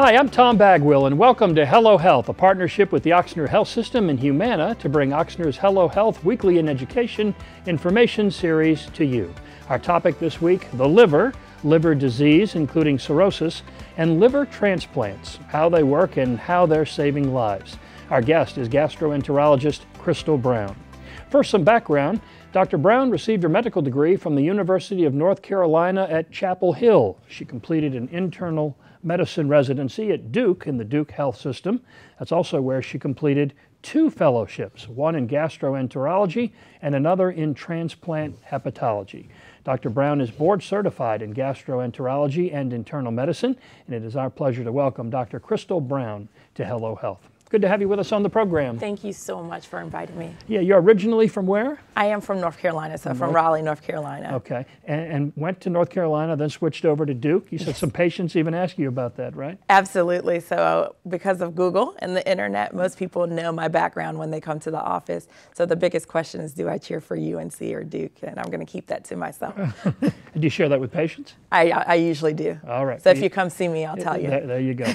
Hi, I'm Tom Bagwell, and welcome to Hello Health, a partnership with the Oxnard Health System and Humana to bring Oxnard's Hello Health Weekly and Education Information Series to you. Our topic this week, the liver disease, including cirrhosis, and liver transplants, how they work and how they're saving lives. Our guest is gastroenterologist Cristal Brown. First, some background. Dr. Brown received her medical degree from the University of North Carolina at Chapel Hill. She completed an internal medicine residency at Duke in the Duke Health System. That's also where she completed 2 fellowships, one in gastroenterology and another in transplant hepatology. Dr. Brown is board certified in gastroenterology and internal medicine, and it is our pleasure to welcome Dr. Cristal Brown to Hello Health. Good to have you with us on the program. Thank you so much for inviting me. Yeah, you're originally from where? I am from North Carolina, so from Raleigh, North Carolina. Okay, and went to North Carolina, then switched over to Duke. You said Yes. Some patients even ask you about that, right? Absolutely. So because of Google and the internet, most people know my background when they come to the office. So the biggest question is, do I cheer for UNC or Duke? And I'm going to keep that to myself. Do you share that with patients? I usually do. All right. So if you come see me, I'll tell you. There you go.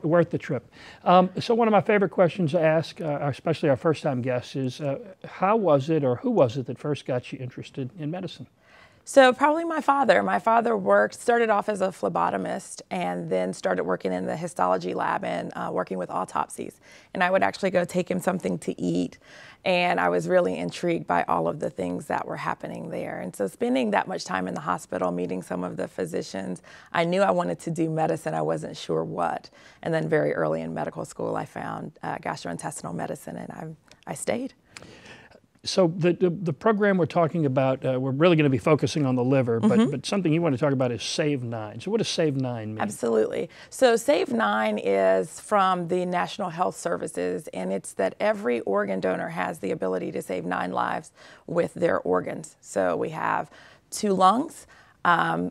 Worth the trip. So one of my favorite questions to ask, especially our first-time guests, is how was it or who was it that first got you interested in medicine? So probably my father. My father started off as a phlebotomist and then started working in the histology lab and working with autopsies. And I would actually go take him something to eat. And I was really intrigued by all of the things that were happening there. And so spending that much time in the hospital, meeting some of the physicians, I knew I wanted to do medicine. I wasn't sure what. And then very early in medical school, I found gastrointestinal medicine, and I stayed. So the program we're talking about, we're really going to be focusing on the liver, but something you want to talk about is Save 9. So what does Save 9 mean? Absolutely. So Save 9 is from the National Health Services, and it's that every organ donor has the ability to save 9 lives with their organs. So we have 2 lungs.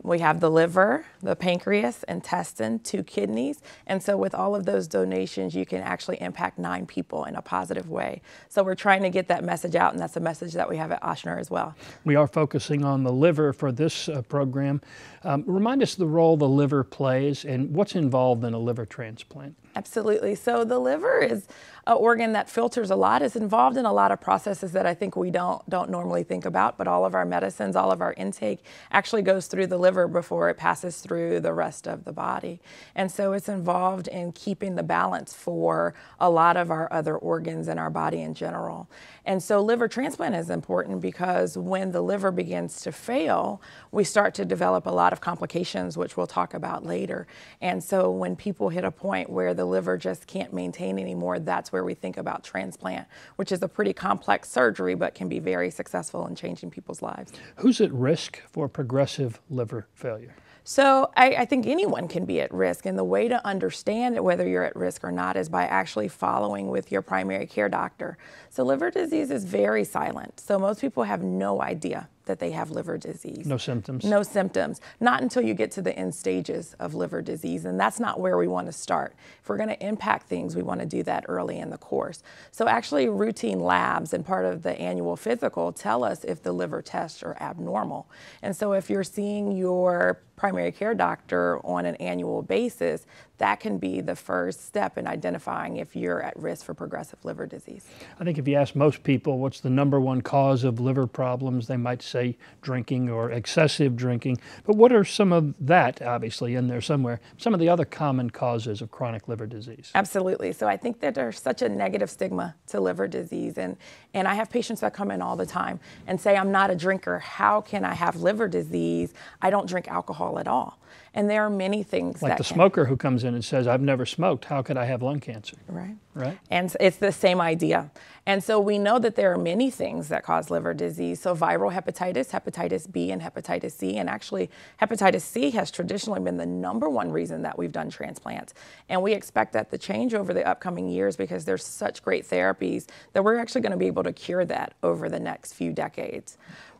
We have the liver, the pancreas, intestine, 2 kidneys. And so with all of those donations, you can actually impact 9 people in a positive way. So we're trying to get that message out, and that's a message that we have at Oxnard as well. We are focusing on the liver for this program. Remind us the role the liver plays and what's involved in a liver transplant. Absolutely. So the liver is an organ that filters a lot. It's involved in a lot of processes that I think we don't normally think about, but all of our medicines, all of our intake actually goes through the liver before it passes through the rest of the body. And so it's involved in keeping the balance for a lot of our other organs in our body in general. And so liver transplant is important because when the liver begins to fail, we start to develop a lot of complications, which we'll talk about later. And so when people hit a point where the liver just can't maintain anymore, that's where we think about transplant, which is a pretty complex surgery, but can be very successful in changing people's lives. Who's at risk for progressive liver failure? So I think anyone can be at risk, and the way to understand whether you're at risk or not is by actually following with your primary care doctor. So liver disease is very silent, so most people have no idea that they have liver disease. No symptoms? No symptoms. Not until you get to the end stages of liver disease, and that's not where we want to start. If we're going to impact things, we want to do that early in the course. So actually routine labs and part of the annual physical tell us if the liver tests are abnormal. And so if you're seeing your primary care doctor on an annual basis, that can be the first step in identifying if you're at risk for progressive liver disease. I think if you ask most people what's the #1 cause of liver problems, they might say drinking or excessive drinking. But what are some of that, obviously, in there somewhere, some of the other common causes of chronic liver disease? Absolutely. So I think that there's such a negative stigma to liver disease. And I have patients that come in all the time and say, I'm not a drinker. How can I have liver disease? I don't drink alcohol at all. And there are many things like the smoker who comes in and says, I've never smoked, how could I have lung cancer? Right. Right. And it's the same idea. And so we know that there are many things that cause liver disease. So viral hepatitis, hepatitis B, and hepatitis C. And actually, hepatitis C has traditionally been the #1 reason that we've done transplants. And we expect that to change over the upcoming years because there's such great therapies that we're actually going to be able to cure that over the next few decades.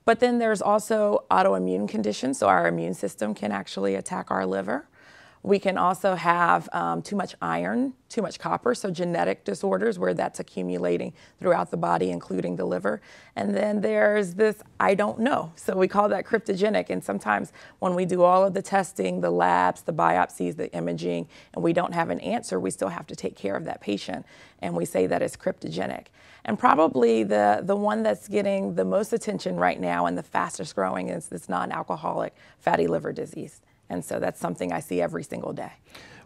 But then there's also autoimmune conditions. So our immune system can actually attack our liver. We can also have too much iron, too much copper, so genetic disorders where that's accumulating throughout the body, including the liver. And then there's this I don't know. So we call that cryptogenic. And sometimes when we do all of the testing, the labs, the biopsies, the imaging, and we don't have an answer, we still have to take care of that patient. And we say that it's cryptogenic. And probably the one that's getting the most attention right now and the fastest growing is this non-alcoholic fatty liver disease. And so that's something I see every single day.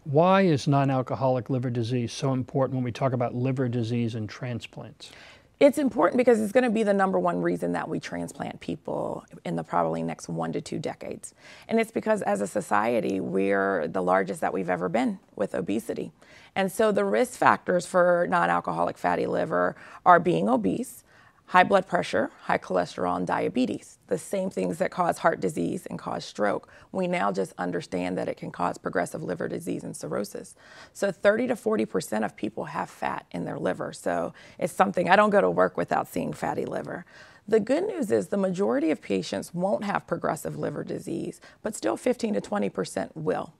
Why is non-alcoholic liver disease so important when we talk about liver disease and transplants? It's important because it's going to be the #1 reason that we transplant people in the probably next 1 to 2 decades. And it's because as a society, we're the largest that we've ever been with obesity. And so the risk factors for non-alcoholic fatty liver are being obese, high blood pressure, high cholesterol, and diabetes, the same things that cause heart disease and cause stroke. We now just understand that it can cause progressive liver disease and cirrhosis. So 30 to 40% of people have fat in their liver. So it's something, I don't go to work without seeing fatty liver. The good news is the majority of patients won't have progressive liver disease, but still 15 to 20% will.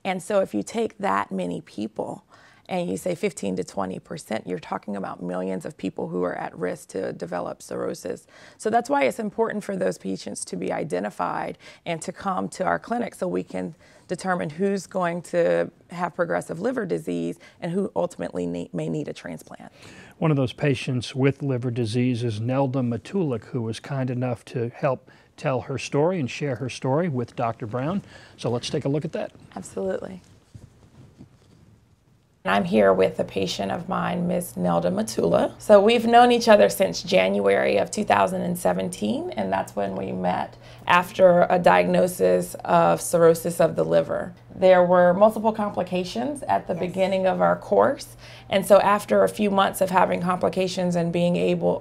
And so if you take that many people, and you say 15 to 20%, you're talking about millions of people who are at risk to develop cirrhosis. So that's why it's important for those patients to be identified and to come to our clinic so we can determine who's going to have progressive liver disease and who ultimately may need a transplant. One of those patients with liver disease is Nelda Matulik, who was kind enough to help tell her story and share her story with Dr. Brown. So let's take a look at that. Absolutely. I'm here with a patient of mine, Miss Nelda Matula. So we've known each other since January of 2017, and that's when we met after a diagnosis of cirrhosis of the liver. There were multiple complications at the beginning of our course, and so after a few months of having complications and being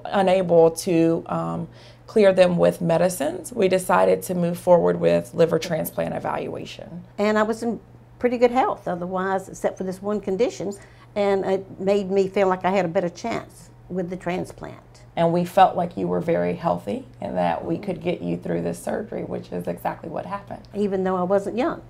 unable to clear them with medicines, we decided to move forward with liver transplant evaluation. And I was in pretty good health otherwise, except for this one condition, and it made me feel like I had a better chance with the transplant. And we felt like you were very healthy and that we could get you through this surgery, which is exactly what happened. Even though I wasn't young.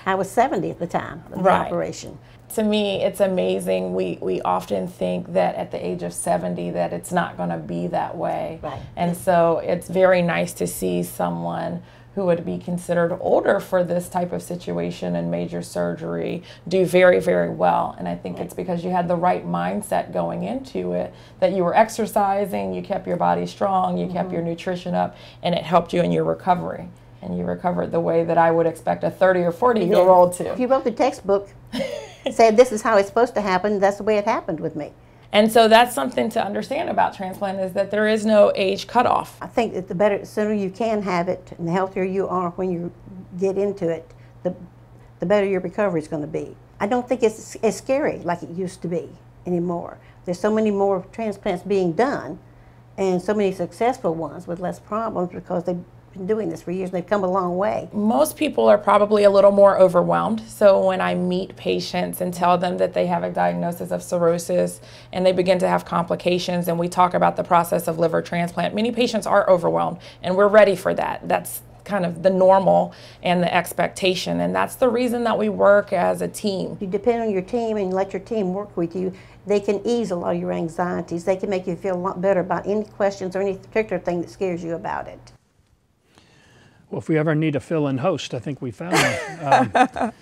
I was 70 at the time of the operation. To me, it's amazing. We often think that at the age of 70 that it's not going to be that way. Right. And so it's very nice to see someone who would be considered older for this type of situation and major surgery do very, very well. And I think it's because you had the right mindset going into it, that you were exercising, you kept your body strong, you kept your nutrition up, and it helped you in your recovery. And you recovered the way that I would expect a 30 or 40-year-old to. If you wrote the textbook, said this is how it's supposed to happen, that's the way it happened with me. And so that's something to understand about transplant, is that there is no age cutoff. I think that the sooner you can have it and the healthier you are when you get into it, the better your recovery is going to be. I don't think it's as scary like it used to be anymore. There's so many more transplants being done and so many successful ones with less problems because they've been doing this for years and they've come a long way. Most people are probably a little more overwhelmed. So when I meet patients and tell them that they have a diagnosis of cirrhosis and they begin to have complications and we talk about the process of liver transplant, many patients are overwhelmed and we're ready for that. That's kind of the normal and the expectation, and that's the reason that we work as a team. You depend on your team and let your team work with you. They can ease a lot of your anxieties. They can make you feel a lot better about any questions or any particular thing that scares you about it. Well, if we ever need a fill-in host, I think we found one.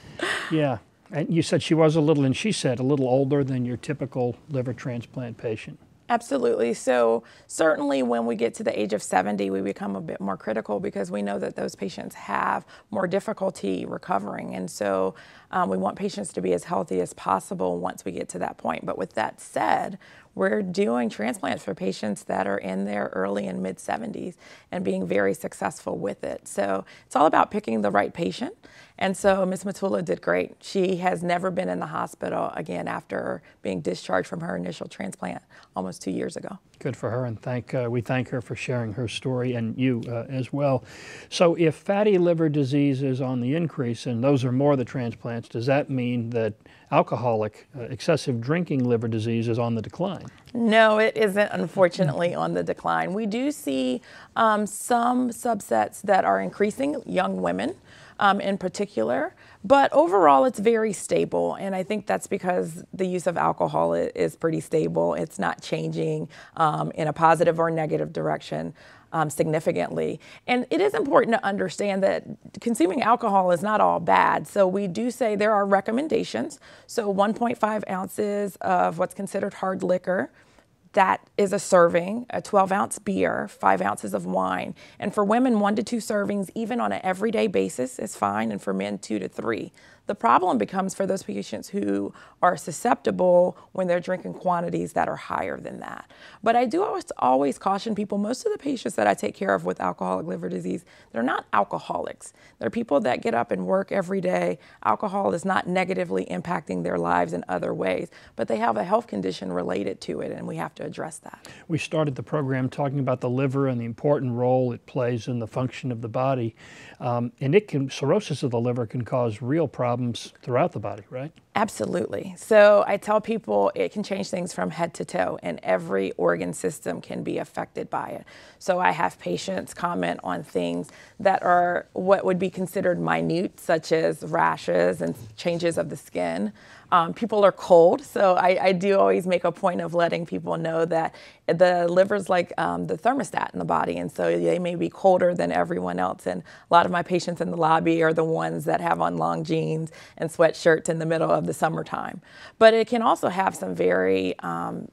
Yeah, and you said she was a little, and she said a little older than your typical liver transplant patient. Absolutely. So certainly when we get to the age of 70, we become a bit more critical because we know that those patients have more difficulty recovering. And so we want patients to be as healthy as possible once we get to that point. But with that said, we're doing transplants for patients that are in their early and mid 70s and being very successful with it. So it's all about picking the right patient. And so Ms. Matula did great. She has never been in the hospital again after being discharged from her initial transplant almost 2 years ago. Good for her, and we thank her for sharing her story, and you as well. So if fatty liver disease is on the increase, and those are more the transplants, does that mean that alcoholic, excessive drinking liver disease is on the decline? No, it isn't, unfortunately, on the decline. We do see some subsets that are increasing, young women in particular, but overall it's very stable, and I think that's because the use of alcohol is pretty stable. It's not changing in a positive or negative direction significantly. And it is important to understand that consuming alcohol is not all bad. So we do say there are recommendations. So 1.5 ounces of what's considered hard liquor, that is a serving, a 12-ounce beer, 5 ounces of wine. And for women, 1 to 2 servings, even on an everyday basis, is fine, and for men, 2 to 3. The problem becomes for those patients who are susceptible when they're drinking quantities that are higher than that. But I do always caution people, most of the patients that I take care of with alcoholic liver disease, they're not alcoholics. They're people that get up and work every day. Alcohol is not negatively impacting their lives in other ways, but they have a health condition related to it, and we have to address that. We started the program talking about the liver and the important role it plays in the function of the body. And cirrhosis of the liver can cause real problems throughout the body, right? Absolutely. So I tell people it can change things from head to toe, and every organ system can be affected by it. So I have patients comment on things that are what would be considered minute, such as rashes and changes of the skin. People are cold, so I do always make a point of letting people know that the liver's like the thermostat in the body, and so they may be colder than everyone else. And a lot of my patients in the lobby are the ones that have on long jeans and sweatshirts in the middle of the summertime. But it can also have some very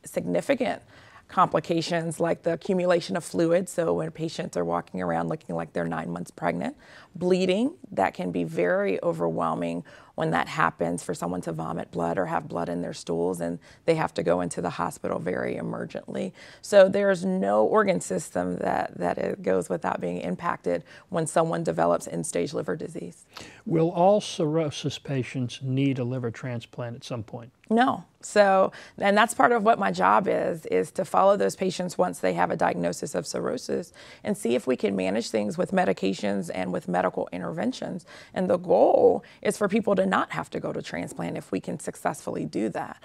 significant complications like the accumulation of fluid. So when patients are walking around looking like they're 9 months pregnant, bleeding, that can be very overwhelming when that happens, for someone to vomit blood or have blood in their stools, and they have to go into the hospital very emergently. So there's no organ system that it goes without being impacted when someone develops end-stage liver disease. Will all cirrhosis patients need a liver transplant at some point? No. So, and that's part of what my job is to follow those patients once they have a diagnosis of cirrhosis and see if we can manage things with medications and with medical interventions. And the goal is for people to not have to go to transplant if we can successfully do that.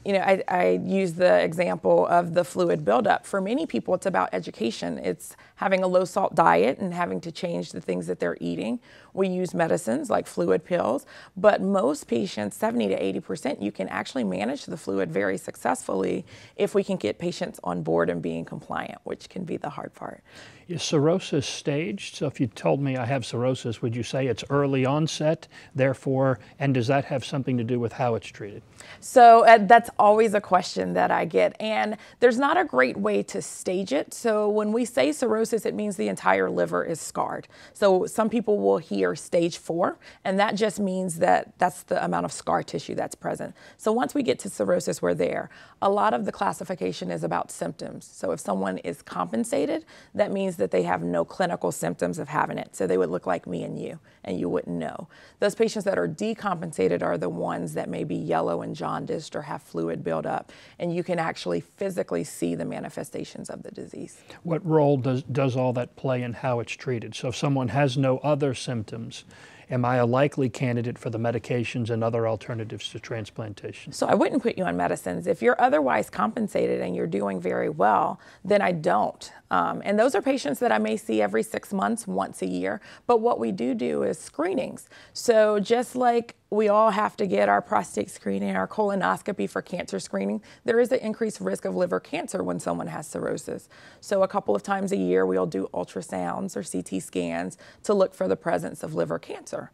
You know, I use the example of the fluid buildup. For many people, it's about education. It's having a low-salt diet and having to change the things that they're eating. We use medicines like fluid pills, but most patients, 70 to 80%, you can actually manage the fluid very successfully if we can get patients on board and being compliant, which can be the hard part. Is cirrhosis staged? So if you told me I have cirrhosis, would you say it's early onset, therefore, and does that have something to do with how it's treated? So that's always a question that I get, and there's not a great way to stage it. So when we say cirrhosis, it means the entire liver is scarred. So some people will hear stage 4, and that just means that that's the amount of scar tissue that's present. So once we get to cirrhosis, we're there. A lot of the classification is about symptoms. So if someone is compensated, that means that they have no clinical symptoms of having it. So they would look like me and you wouldn't know. Those patients that are decompensated are the ones that may be yellow and jaundiced or have fluid buildup, and you can actually physically see the manifestations of the disease. What role does all that play in how it's treated? So if someone has no other symptoms, am I a likely candidate for the medications and other alternatives to transplantation? So I wouldn't put you on medicines. If you're otherwise compensated and you're doing very well, then I don't. And those are patients that I may see every 6 months, once a year. But what we do is screenings. So just like we all have to get our prostate screening, our colonoscopy for cancer screening, there is an increased risk of liver cancer when someone has cirrhosis. So a couple of times a year, we'll do ultrasounds or CT scans to look for the presence of liver cancer.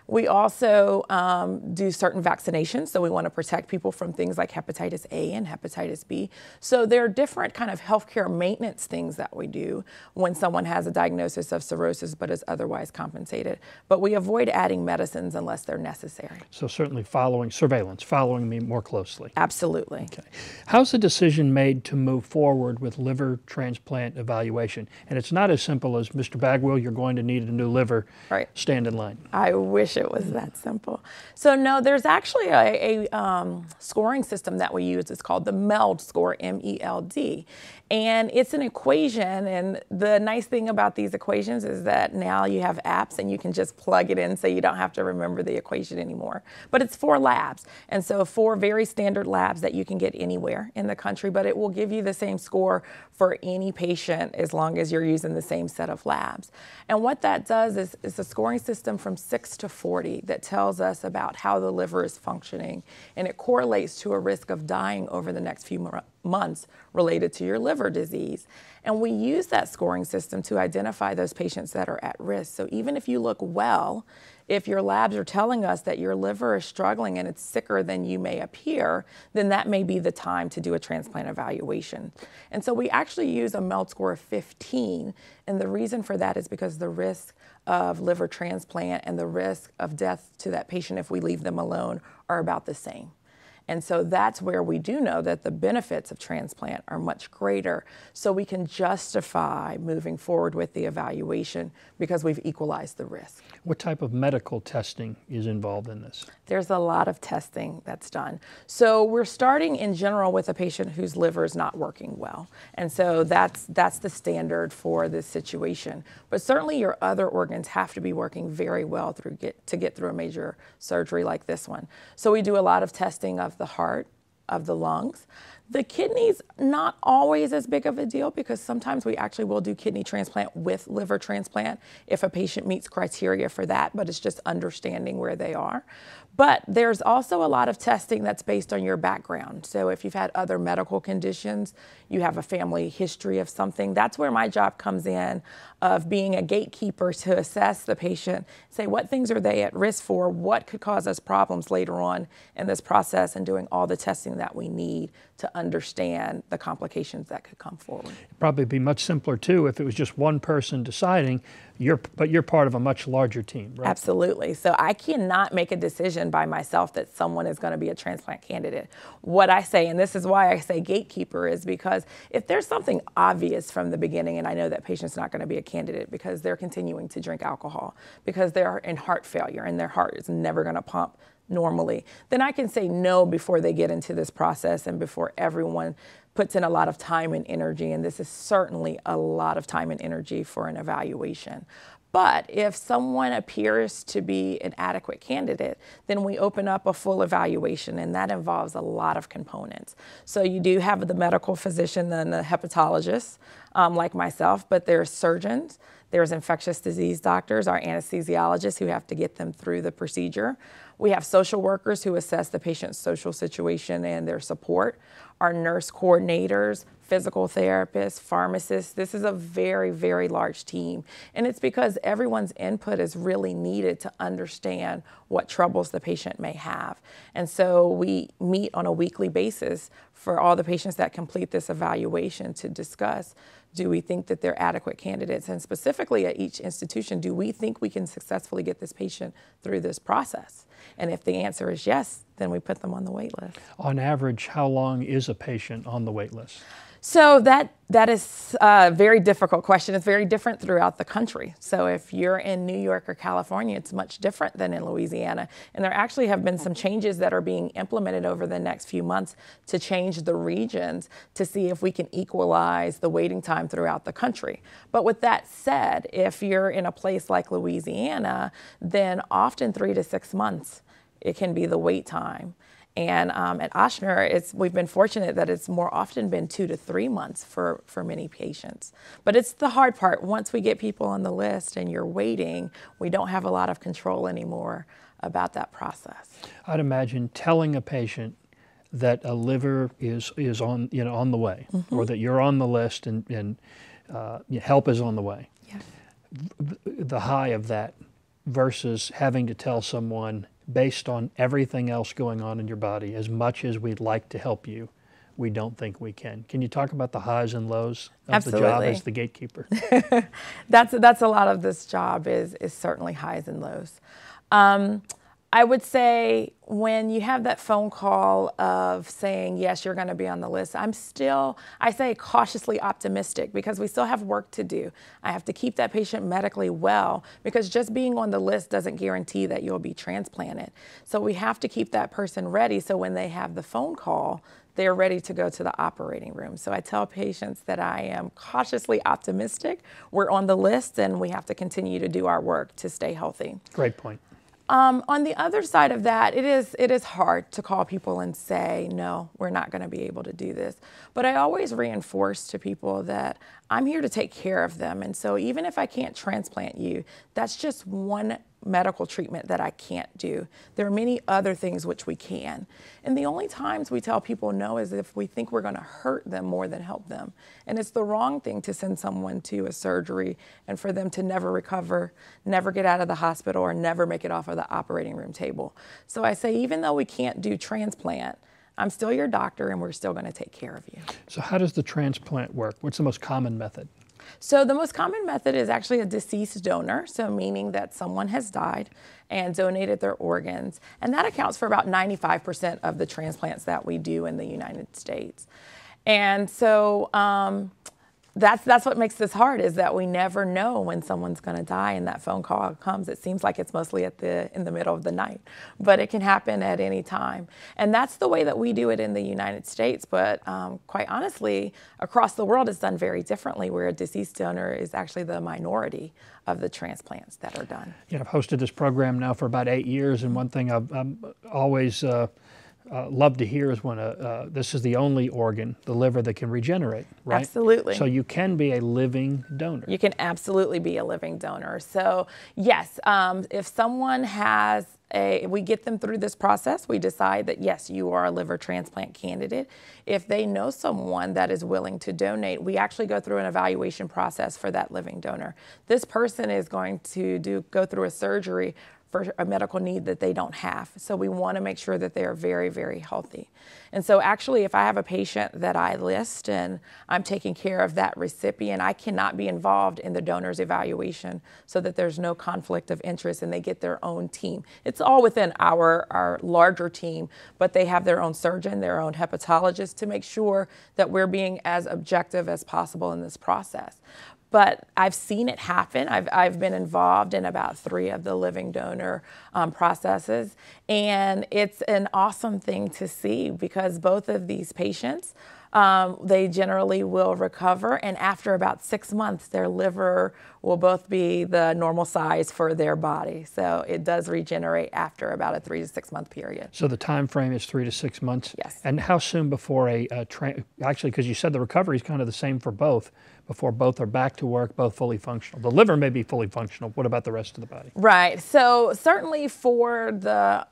We also do certain vaccinations, so we want to protect people from things like hepatitis A and hepatitis B. So there are different kind of healthcare maintenance things that we do when someone has a diagnosis of cirrhosis but is otherwise compensated. But we avoid adding medicines unless they're necessary. So certainly following me more closely. Absolutely. Okay. How's the decision made to move forward with liver transplant evaluation? And it's not as simple as, Mr. Bagwell, you're going to need a new liver. Right. Stand in line. I wish wish it was that simple. So no, there's actually a scoring system that we use. It's called the MELD score, M-E-L-D. And it's an equation, and the nice thing about these equations is that now you have apps and you can just plug it in so you don't have to remember the equation anymore. But it's 4 labs, and so 4 very standard labs that you can get anywhere in the country, but it will give you the same score for any patient as long as you're using the same set of labs. And what that does is a scoring system from 6 to 40 that tells us about how the liver is functioning, and it correlates to a risk of dying over the next few months related to your liver disease. And we use that scoring system to identify those patients that are at risk. So even if you look well, if your labs are telling us that your liver is struggling and it's sicker than you may appear, then that may be the time to do a transplant evaluation. And so we actually use a MELD score of 15, and the reason for that is because the risk of liver transplant and the risk of death to that patient if we leave them alone are about the same. And so that's where we do know that the benefits of transplant are much greater, so we can justify moving forward with the evaluation because we've equalized the risk. What type of medical testing is involved in this? There's a lot of testing that's done. So we're starting in general with a patient whose liver is not working well. And so that's the standard for this situation. But certainly your other organs have to be working very well to get through a major surgery like this one. So we do a lot of testing of the heart, of the lungs. The kidneys, not always as big of a deal because sometimes we actually will do kidney transplant with liver transplant if a patient meets criteria for that, but it's just understanding where they are. But there's also a lot of testing that's based on your background. So if you've had other medical conditions, you have a family history of something, that's where my job comes in, of being a gatekeeper to assess the patient, say what things are they at risk for, what could cause us problems later on in this process, and doing all the testing that we need to understand the complications that could come forward. It'd probably be much simpler too if it was just one person deciding, but you're part of a much larger team, right? Absolutely. So I cannot make a decision by myself that someone is going to be a transplant candidate. What I say, and this is why I say gatekeeper, is because if there's something obvious from the beginning, and I know that patient's not going to be a candidate because they're continuing to drink alcohol, because they're in heart failure and their heart is never going to pump normally, then I can say no before they get into this process and before everyone puts in a lot of time and energy, and this is certainly a lot of time and energy for an evaluation. But if someone appears to be an adequate candidate, then we open up a full evaluation, and that involves a lot of components. So you do have the medical physician and the hepatologist, like myself, but there's surgeons, there's infectious disease doctors, our anesthesiologists who have to get them through the procedure. We have social workers who assess the patient's social situation and their support, our nurse coordinators, physical therapists, pharmacists. This is a very, very large team. And it's because everyone's input is really needed to understand what troubles the patient may have. And so we meet on a weekly basis for all the patients that complete this evaluation to discuss, do we think that they're adequate candidates? And specifically at each institution, do we think we can successfully get this patient through this process? And if the answer is yes, then we put them on the wait list. On average, how long is a patient on the wait list? So that is a very difficult question. It's very different throughout the country. So if you're in New York or California, it's much different than in Louisiana. And there actually have been some changes that are being implemented over the next few months to change the regions to see if we can equalize the waiting time throughout the country. But with that said, if you're in a place like Louisiana, then often 3 to 6 months, it can be the wait time. And at Ochsner, we've been fortunate that it's more often been 2 to 3 months for many patients. But it's the hard part. Once we get people on the list and you're waiting, we don't have a lot of control anymore about that process. I'd imagine telling a patient that a liver is on the way, or that you're on the list and help is on the way. Yeah. The high of that versus having to tell someone, based on everything else going on in your body, as much as we'd like to help you, we don't think we can. Can you talk about the highs and lows of Absolutely. the job as the gatekeeper? That's a lot of this job is certainly highs and lows. I would say when you have that phone call of saying, yes, you're going to be on the list, I say cautiously optimistic, because we still have work to do. I have to keep that patient medically well, because just being on the list doesn't guarantee that you'll be transplanted. So we have to keep that person ready, so when they have the phone call, they're ready to go to the operating room. So I tell patients that I am cautiously optimistic. We're on the list, and we have to continue to do our work to stay healthy. Great point. On the other side of that, it is hard to call people and say, no, we're not going to be able to do this. But I always reinforce to people that I'm here to take care of them. And so even if I can't transplant you, that's just one medical treatment that I can't do. There are many other things which we can. And the only times we tell people no is if we think we're going to hurt them more than help them. And it's the wrong thing to send someone to a surgery and for them to never recover, never get out of the hospital, or never make it off of the operating room table. So I say, even though we can't do transplant, I'm still your doctor, and we're still going to take care of you. So how does the transplant work? What's the most common method? So the most common method is actually a deceased donor, so meaning that someone has died and donated their organs, and that accounts for about 95% of the transplants that we do in the United States. And so that's what makes this hard, is that we never know when someone's going to die, and that phone call comes. It seems like it's mostly in the middle of the night, but it can happen at any time. And that's the way that we do it in the United States, but quite honestly, across the world it's done very differently, where a deceased donor is actually the minority of the transplants that are done. You know, I've hosted this program now for about 8 years, and one thing I've always love to hear is when this is the only organ, the liver, that can regenerate, right? Absolutely. So you can be a living donor. You can absolutely be a living donor. So yes, if someone has we get them through this process, we decide that yes, you are a liver transplant candidate. If they know someone that is willing to donate, we actually go through an evaluation process for that living donor. This person is going to go through a surgery for a medical need that they don't have. So we want to make sure that they are very, very healthy. And so actually, if I have a patient that I list and I'm taking care of that recipient, I cannot be involved in the donor's evaluation, so that there's no conflict of interest and they get their own team. It's all within our larger team, but they have their own surgeon, their own hepatologist, to make sure that we're being as objective as possible in this process. But I've seen it happen. I've been involved in about 3 of the living donor processes, and it's an awesome thing to see, because both of these patients, they generally will recover, and after about 6 months, their liver will both be the normal size for their body. So it does regenerate after about a 3 to 6 month period. So the time frame is 3 to 6 months? Yes. And how soon before actually, because you said the recovery is kind of the same for both, before both are back to work, both fully functional? The liver may be fully functional. What about the rest of the body? Right. So certainly for the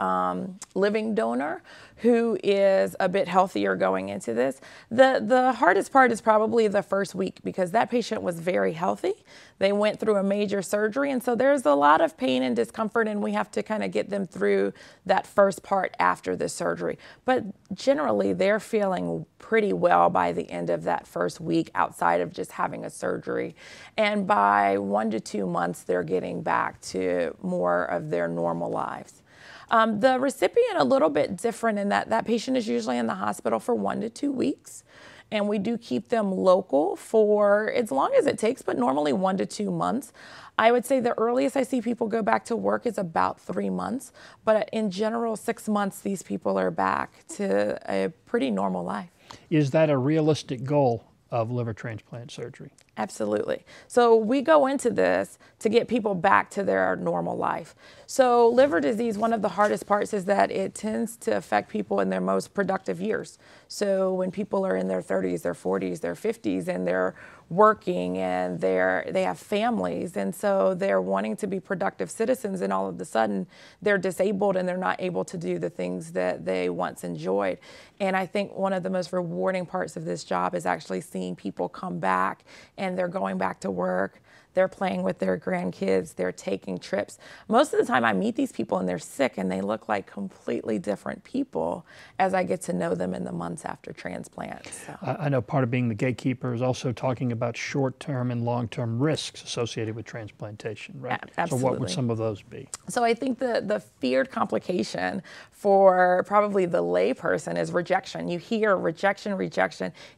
living donor who is a bit healthier going into this, the hardest part is probably the first week, because that patient was very healthy. They went through a major surgery, and so there's a lot of pain and discomfort, and we have to kind of get them through that first part after the surgery. But generally, they're feeling pretty well by the end of that first week, outside of just having a surgery. And by 1 to 2 months, they're getting back to more of their normal lives. The recipient, a little bit different in that patient is usually in the hospital for 1 to 2 weeks. And we do keep them local for as long as it takes, but normally 1 to 2 months. I would say the earliest I see people go back to work is about 3 months, but in general, 6 months, these people are back to a pretty normal life. Is that a realistic goal of liver transplant surgery? Absolutely. So we go into this to get people back to their normal life. So liver disease, one of the hardest parts is that it tends to affect people in their most productive years. So when people are in their 30s, their 40s, their 50s, and they're working and they have families, and so they're wanting to be productive citizens, and all of a sudden they're disabled and they're not able to do the things that they once enjoyed. And I think one of the most rewarding parts of this job is actually seeing people come back, and they're going back to work. they're playing with their grandkids, they're taking trips. Most of the time I meet these people and they're sick and they look like completely different people as I get to know them in the months after transplant. So. I know part of being the gatekeeper is also talking about short-term and long-term risks associated with transplantation, right? Absolutely. So what would some of those be? So I think the feared complication for probably the layperson is rejection. You hear rejection,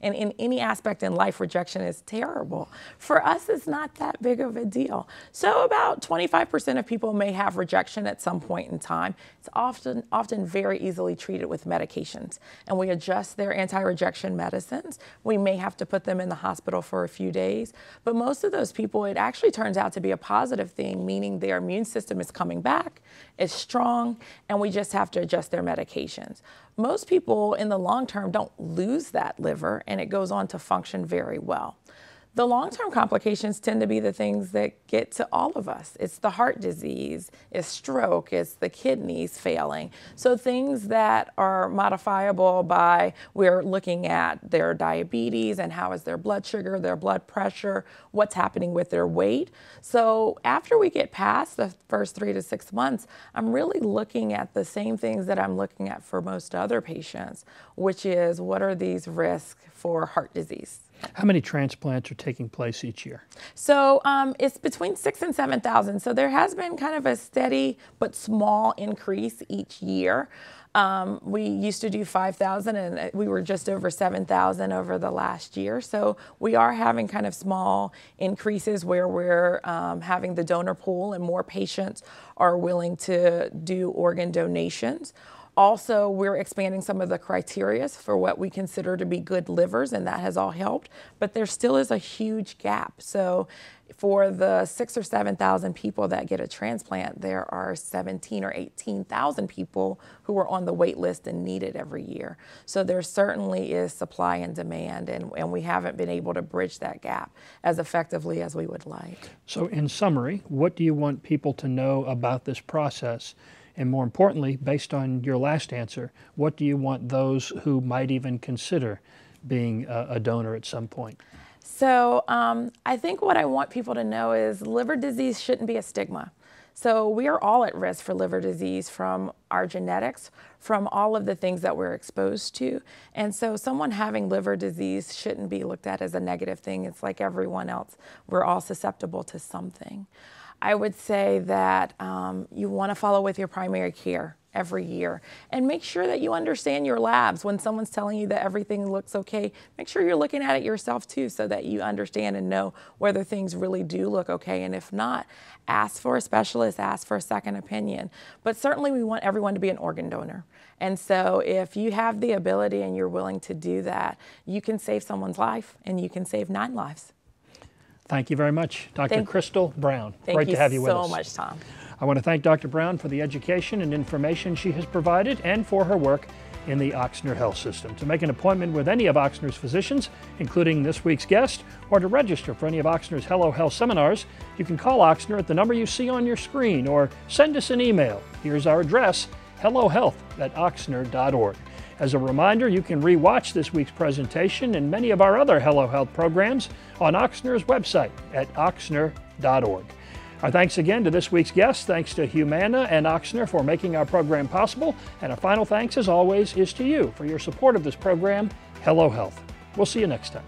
and in any aspect in life, rejection is terrible. For us, it's not that big of a deal. So about 25% of people may have rejection at some point in time. It's often very easily treated with medications, and we adjust their anti-rejection medicines. We may have to put them in the hospital for a few days, but most of those people, it actually turns out to be a positive thing, meaning their immune system is coming back, is strong, and we just have to adjust their medications. Most people in the long term don't lose that liver, and it goes on to function very well. The long-term complications tend to be the things that get to all of us. It's the heart disease, it's stroke, it's the kidneys failing. So things that are modifiable by, we're looking at their diabetes and how is their blood sugar, their blood pressure, what's happening with their weight. So after we get past the first 3 to 6 months, I'm really looking at the same things that I'm looking at for most other patients, which is what are these risks for heart disease? How many transplants are taking place each year? So it's between 6,000 and 7,000. So there has been kind of a steady but small increase each year. We used to do 5,000 and we were just over 7,000 over the last year. So we are having kind of small increases where we're having the donor pool and more patients are willing to do organ donations. Also, we're expanding some of the criteria for what we consider to be good livers, and that has all helped, but there still is a huge gap. So for the 6,000 or 7,000 people that get a transplant, there are 17,000 or 18,000 people who are on the wait list and need it every year. So there certainly is supply and demand, and we haven't been able to bridge that gap as effectively as we would like. So in summary, what do you want people to know about this process? And more importantly, based on your last answer, what do you want those who might even consider being a donor at some point? So I think what I want people to know is liver disease shouldn't be a stigma. So we are all at risk for liver disease from our genetics, from all of the things that we're exposed to. And so someone having liver disease shouldn't be looked at as a negative thing. It's like everyone else. We're all susceptible to something. I would say that you want to follow with your primary care every year and make sure that you understand your labs. When someone's telling you that everything looks okay, make sure you're looking at it yourself too so that you understand and know whether things really do look okay. And if not, ask for a specialist, ask for a second opinion. But certainly we want everyone to be an organ donor. And so if you have the ability and you're willing to do that, you can save someone's life and you can save 9 lives. Thank you very much, Dr. Cristal Brown. Great to have you with us. Thank you so much, Tom. I want to thank Dr. Brown for the education and information she has provided and for her work in the Ochsner Health System. To make an appointment with any of Ochsner's physicians, including this week's guest, or to register for any of Ochsner's Hello Health seminars, you can call Ochsner at the number you see on your screen or send us an email. Here's our address, hellohealth@ochsner.org. As a reminder, you can re-watch this week's presentation and many of our other Hello Health programs on Ochsner's website at ochsner.org. Our thanks again to this week's guests. Thanks to Humana and Ochsner for making our program possible. And a final thanks, as always, is to you for your support of this program, Hello Health. We'll see you next time.